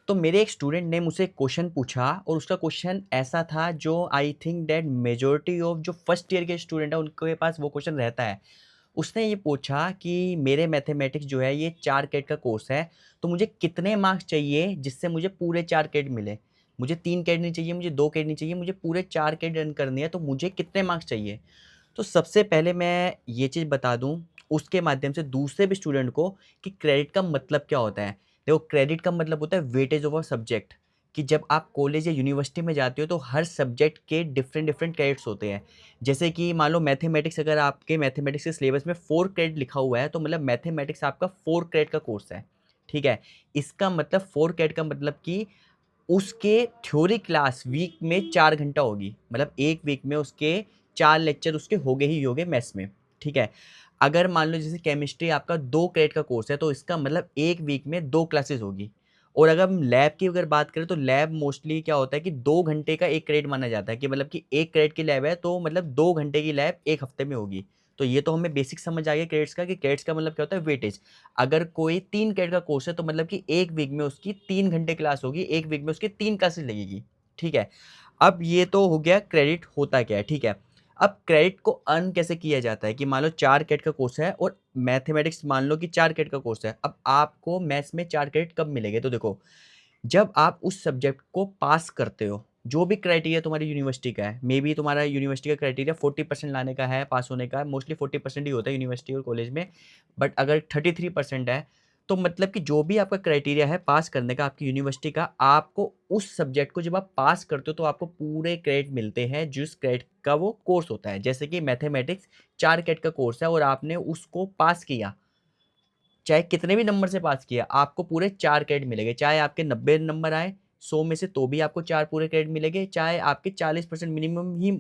तो मेरे एक स्टूडेंट ने मुझसे क्वेश्चन पूछा और उसका क्वेश्चन ऐसा था जो I think that majority of जो फर्स्ट ईयर के स्टूडेंट है उनके पास वो क्वेश्चन रहता है। उसने ये पूछा कि मेरे मैथमेटिक्स जो है ये 4 क्रेडिट का कोर्स है, तो मुझे कितने मार्क्स चाहिए जिससे मुझे पूरे 4 क्रेडिट मिले? मुझे 3 क्रेडिट नहीं चाहिए, मुझे 2 क्रेडिट नहीं चाहिए, मुझे पूरे 4 क्रेडिट अर्न करने हैं, तो मुझे कितने मार्क्स चाहिए? तो सबसे पहले मैं ये चीज़ बता दूँ, उसके माध्यम से दूसरे भी स्टूडेंट को कि क्रेडिट का मतलब क्या होता है। देखो, क्रेडिट का मतलब होता है वेटेज ऑफ अ सब्जेक्ट, कि जब आप कॉलेज या यूनिवर्सिटी में जाते हो तो हर सब्जेक्ट के डिफरेंट डिफरेंट क्रेडिट्स होते हैं। जैसे कि मान लो मैथमेटिक्स, अगर आपके मैथमेटिक्स के सिलेबस में 4 क्रेडिट लिखा हुआ है, तो मतलब मैथमेटिक्स आपका 4 क्रेडिट का कोर्स है, ठीक है? इसका मतलब 4 क्रेडिट का मतलब कि उसके थ्योरी क्लास वीक में 4 घंटा होगी। मतलब 1 वीक में उसके 4 लेक्चर उसके होंगे ही होंगे मेस में, ठीक है? अगर मान लो जैसे केमिस्ट्री आपका 2 क्रेडिट का कोर्स है, तो इसका मतलब 1 वीक में 2 क्लासेस होगी। और अगर हम लैब की अगर बात करें, तो लैब मोस्टली क्या होता है कि 2 घंटे का 1 क्रेडिट माना जाता है, कि मतलब कि 1 क्रेडिट की लैब है, तो मतलब 2 घंटे की लैब 1 हफ्ते में होगी। तो ये तो हमें बेसिक समझ आ गया क्रेडिट्स का, कि क्रेडिट्स का मतलब क्या होता है वेटेज। अगर कोई 3 क्रेडिट का कोर्स है, तो मतलब कि 1 वीक में उसकी 3 घंटे क्लास होगी, 1 वीक में उसकी 3 क्लासेस लगेगी, ठीक है? अब ये तो हो गया क्रेडिट होता क्या है, ठीक है? अब क्रेडिट को अर्न कैसे किया जाता है, कि मान लो 4 क्रेडिट का कोर्स है और मैथमेटिक्स मान लो कि 4 क्रेडिट का कोर्स है। अब आपको मैथ्स में 4 क्रेडिट कब मिलेंगे? तो देखो, जब आप उस सब्जेक्ट को पास करते हो, जो भी क्राइटेरिया तुम्हारी यूनिवर्सिटी का है, मे बी तुम्हारा यूनिवर्सिटी का क्राइटेरिया 40% लाने का है, पास होने का है, मोस्टली 40% ही होता है यूनिवर्सिटी और कॉलेज में, बट अगर 33% है, तो मतलब कि जो भी आपका क्राइटेरिया है पास करने का आपकी यूनिवर्सिटी का, आपको उस सब्जेक्ट को जब आप पास करते हो तो आपको पूरे क्रेडिट मिलते हैं, जिस क्रेडिट का वो कोर्स होता है। जैसे कि मैथमेटिक्स 4 क्रेडिट का कोर्स है और आपने उसको पास किया, चाहे कितने भी नंबर से पास किया, आपको पूरे 4 क्रेडिट मिलेंगे। चाहे आपके 90 नंबर आए 100 में से, तो भी आपको 4 पूरे क्रेडिट मिलेंगे। चाहे आपके 40% मिनिमम ही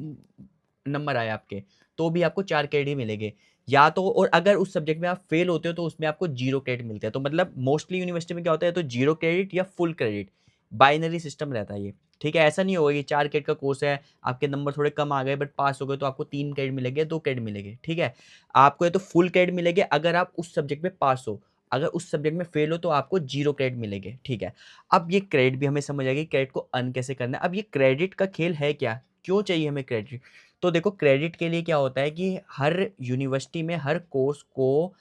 नंबर आए आपके, तो भी आपको 4 क्रेडिट ही मिलेंगे। या तो और अगर उस सब्जेक्ट में आप फेल होते हो, तो उसमें आपको 0 क्रेडिट मिलते हैं। तो मतलब मोस्टली यूनिवर्सिटी में क्या होता है, तो 0 क्रेडिट या फुल क्रेडिट, बाइनरी सिस्टम रहता है ये, ठीक है? ऐसा नहीं होगा कि 4 क्रेडिट का कोर्स है, आपके नंबर थोड़े कम आ गए बट पास हो गए, तो आपको 3 क्रेडिट मिलेंगे, 2 क्रेडिट मिलेंगे, ठीक है? आपको ये तो फुल क्रेडिट मिलेंगे अगर आप उस सब्जेक्ट में पास हो। अगर उस सब्जेक्ट में फेल हो, तो आपको 0 क्रेडिट मिलेंगे, ठीक है? अब ये क्रेडिट भी हमें समझ आ गई, क्रेडिट को अर्न कैसे करना है। अब ये क्रेडिट का खेल है क्या? क्यों चाहिए हमें क्रेडिट? तो देखो, क्रेडिट के लिए क्या होता है कि हर यूनिवर्सिटी में हर कोर्स को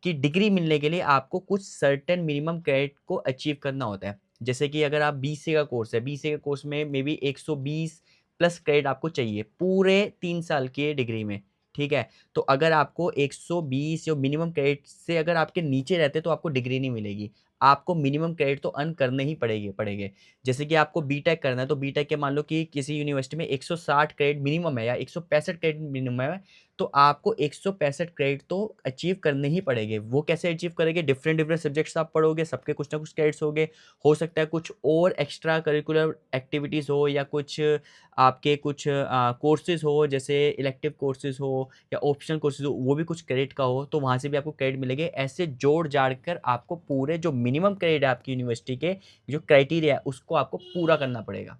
की डिग्री मिलने के लिए आपको कुछ सर्टेन मिनिमम क्रेडिट को अचीव करना होता है। जैसे कि अगर आप बीसीए का कोर्स है, बीसीए के कोर्स में मे बी 120 प्लस क्रेडिट आपको चाहिए पूरे 3 साल की डिग्री में, ठीक है? तो अगर आपको 120 या मिनिमम क्रेडिट से अगर आपके नीचे रहते, तो आपको डिग्री नहीं मिलेगी। आपको मिनिमम क्रेडिट तो अर्न करने ही पड़ेंगे। जैसे कि आपको बीटेक करना है, तो बीटेक के मान लो कि किसी यूनिवर्सिटी में 160 क्रेडिट मिनिमम है या 165 क्रेडिट मिनिमम है, तो आपको 165 क्रेडिट तो अचीव करने ही पड़ेंगे। वो कैसे अचीव करेंगे? डिफरेंट डिफरेंट सब्जेक्ट्स आप पढ़ोगे, सबके कुछ ना कुछ क्रेडिट्स होंगे। हो सकता है कुछ और एक्स्ट्रा करिकुलर एक्टिविटीज़ हो, या कुछ आपके कुछ कोर्सेज़ हो, जैसे इलेक्टिव कोर्सेज़ हो या ऑप्शनल कोर्सेज़ हो, वो भी कुछ क्रेडिट का हो, तो वहाँ से भी आपको क्रेडिट मिलेंगे। ऐसे जोड़-जाड़ कर आपको पूरे जो मिनिमम क्रेडिट है आपकी यूनिवर्सिटी के, जो क्राइटेरिया है, उसको आपको पूरा करना पड़ेगा।